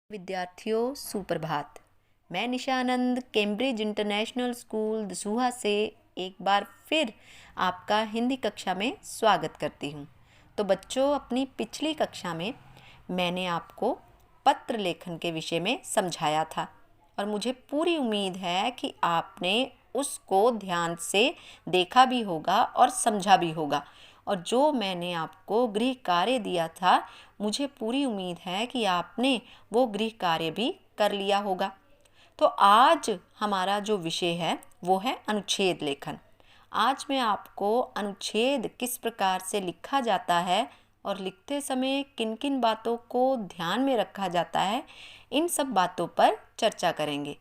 विद्यार्थियों सुप्रभात। मैं निशानंद कैम्ब्रिज इंटरनेशनल स्कूल दसूहा से एक बार फिर आपका हिंदी कक्षा में स्वागत करती हूँ। तो बच्चों, अपनी पिछली कक्षा में मैंने आपको पत्र लेखन के विषय में समझाया था और मुझे पूरी उम्मीद है कि आपने उसको ध्यान से देखा भी होगा और समझा भी होगा। और जो मैंने आपको गृह कार्य दिया था, मुझे पूरी उम्मीद है कि आपने वो गृह कार्य भी कर लिया होगा। तो आज हमारा जो विषय है वो है अनुच्छेद लेखन। आज मैं आपको अनुच्छेद किस प्रकार से लिखा जाता है और लिखते समय किन किन बातों को ध्यान में रखा जाता है, इन सब बातों पर चर्चा करेंगे।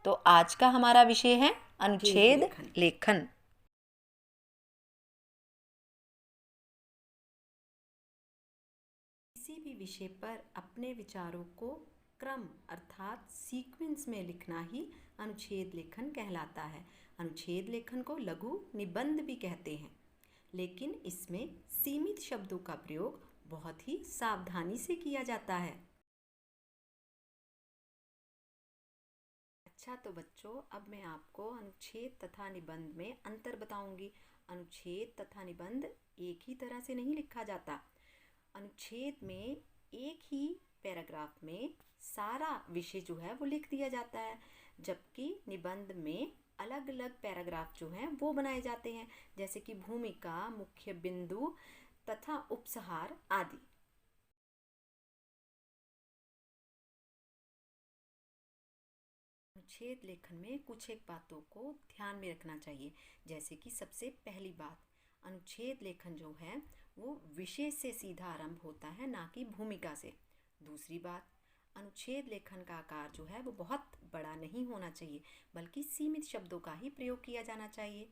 तो आज का हमारा विषय है अनुच्छेद लेखन। किसी भी विषय पर अपने विचारों को क्रम अर्थात सीक्वेंस में लिखना ही अनुच्छेद लेखन कहलाता है। अनुच्छेद लेखन को लघु निबंध भी कहते हैं, लेकिन इसमें सीमित शब्दों का प्रयोग बहुत ही सावधानी से किया जाता है। अच्छा, तो बच्चों, अब मैं आपको अनुच्छेद तथा निबंध में अंतर बताऊंगी। अनुच्छेद तथा निबंध एक ही तरह से नहीं लिखा जाता। अनुच्छेद में एक ही पैराग्राफ में सारा विषय जो है वो लिख दिया जाता है, जबकि निबंध में अलग अलग पैराग्राफ जो हैं वो बनाए जाते हैं, जैसे कि भूमिका, मुख्य बिंदु तथा उपसंहार आदि। अनुच्छेद लेखन में कुछ एक बातों को ध्यान में रखना चाहिए, जैसे कि सबसे पहली बात, अनुच्छेद लेखन जो है वो विषय से सीधा आरंभ होता है, ना कि भूमिका से। दूसरी बात, अनुच्छेद लेखन का आकार जो है वो बहुत बड़ा नहीं होना चाहिए, बल्कि सीमित शब्दों का ही प्रयोग किया जाना चाहिए।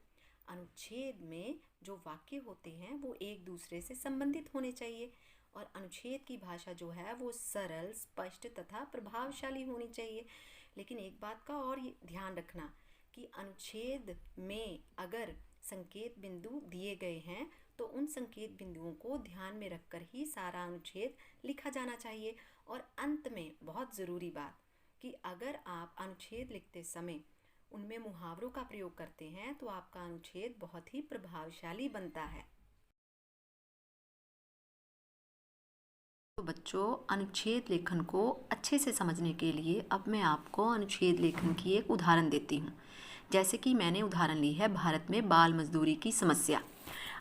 अनुच्छेद में जो वाक्य होते हैं वो एक दूसरे से संबंधित होने चाहिए और अनुच्छेद की भाषा जो है वो सरल, स्पष्ट तथा प्रभावशाली होनी चाहिए। लेकिन एक बात का और ध्यान रखना कि अनुच्छेद में अगर संकेत बिंदु दिए गए हैं तो उन संकेत बिंदुओं को ध्यान में रखकर ही सारा अनुच्छेद लिखा जाना चाहिए। और अंत में बहुत ज़रूरी बात कि अगर आप अनुच्छेद लिखते समय उनमें मुहावरों का प्रयोग करते हैं तो आपका अनुच्छेद बहुत ही प्रभावशाली बनता है। तो बच्चों, अनुच्छेद लेखन को अच्छे से समझने के लिए अब मैं आपको अनुच्छेद लेखन की एक उदाहरण देती हूँ। जैसे कि मैंने उदाहरण ली है भारत में बाल मजदूरी की समस्या।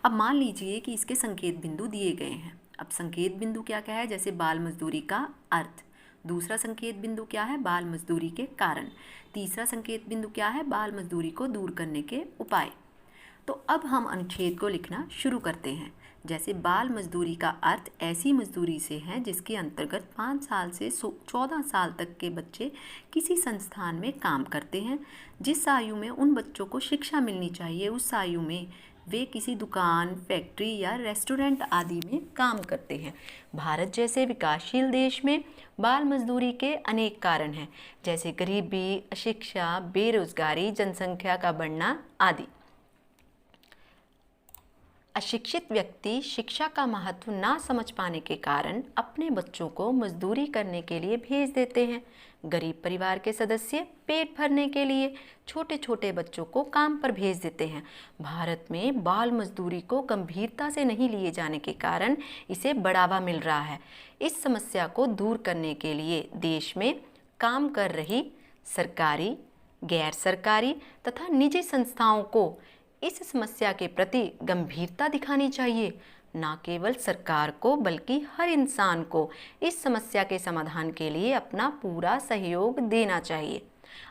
अब मान लीजिए कि इसके संकेत बिंदु दिए गए हैं। अब संकेत बिंदु क्या क्या है, जैसे बाल मजदूरी का अर्थ। दूसरा संकेत बिंदु क्या है, बाल मजदूरी के कारण। तीसरा संकेत बिंदु क्या है, बाल मजदूरी को दूर करने के उपाय। तो अब हम अनुच्छेद को लिखना शुरू करते हैं। जैसे बाल मजदूरी का अर्थ ऐसी मजदूरी से है जिसके अंतर्गत 5 साल से 14 साल तक के बच्चे किसी संस्थान में काम करते हैं। जिस आयु में उन बच्चों को शिक्षा मिलनी चाहिए, उस आयु में वे किसी दुकान, फैक्ट्री या रेस्टोरेंट आदि में काम करते हैं। भारत जैसे विकासशील देश में बाल मजदूरी के अनेक कारण हैं, जैसे गरीबी, अशिक्षा, बेरोजगारी, जनसंख्या का बढ़ना आदि। अशिक्षित व्यक्ति शिक्षा का महत्व ना समझ पाने के कारण अपने बच्चों को मजदूरी करने के लिए भेज देते हैं। गरीब परिवार के सदस्य पेट भरने के लिए छोटे छोटे बच्चों को काम पर भेज देते हैं। भारत में बाल मजदूरी को गंभीरता से नहीं लिए जाने के कारण इसे बढ़ावा मिल रहा है। इस समस्या को दूर करने के लिए देश में काम कर रही सरकारी, गैर सरकारी तथा निजी संस्थाओं को इस समस्या के प्रति गंभीरता दिखानी चाहिए। न केवल सरकार को बल्कि हर इंसान को इस समस्या के समाधान के लिए अपना पूरा सहयोग देना चाहिए।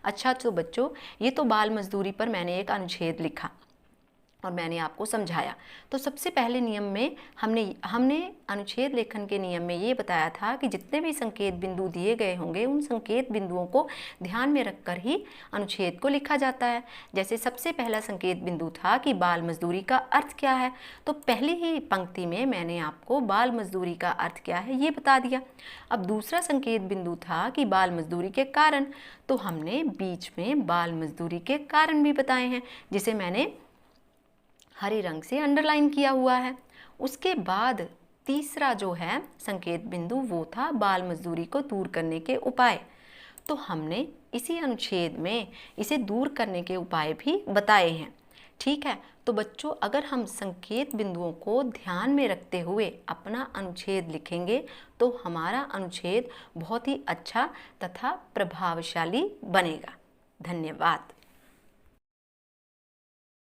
अच्छा, तो बच्चों, ये तो बाल मजदूरी पर मैंने एक अनुच्छेद लिखा और मैंने आपको समझाया। तो सबसे पहले नियम में हमने अनुच्छेद लेखन के नियम में ये बताया था कि जितने भी संकेत बिंदु दिए गए होंगे उन संकेत बिंदुओं को ध्यान में रखकर ही अनुच्छेद को लिखा जाता है। जैसे सबसे पहला संकेत बिंदु था कि बाल मजदूरी का अर्थ क्या है, तो पहली ही पंक्ति में मैंने आपको बाल मजदूरी का अर्थ क्या है ये बता दिया। अब दूसरा संकेत बिंदु था कि बाल मजदूरी के कारण, तो हमने बीच में बाल मजदूरी के कारण भी बताए हैं, जिसे मैंने हरे रंग से अंडरलाइन किया हुआ है। उसके बाद तीसरा जो है संकेत बिंदु वो था बाल मजदूरी को दूर करने के उपाय। तो हमने इसी अनुच्छेद में इसे दूर करने के उपाय भी बताए हैं। ठीक है, तो बच्चों अगर हम संकेत बिंदुओं को ध्यान में रखते हुए अपना अनुच्छेद लिखेंगे तो हमारा अनुच्छेद बहुत ही अच्छा तथा प्रभावशाली बनेगा। धन्यवाद।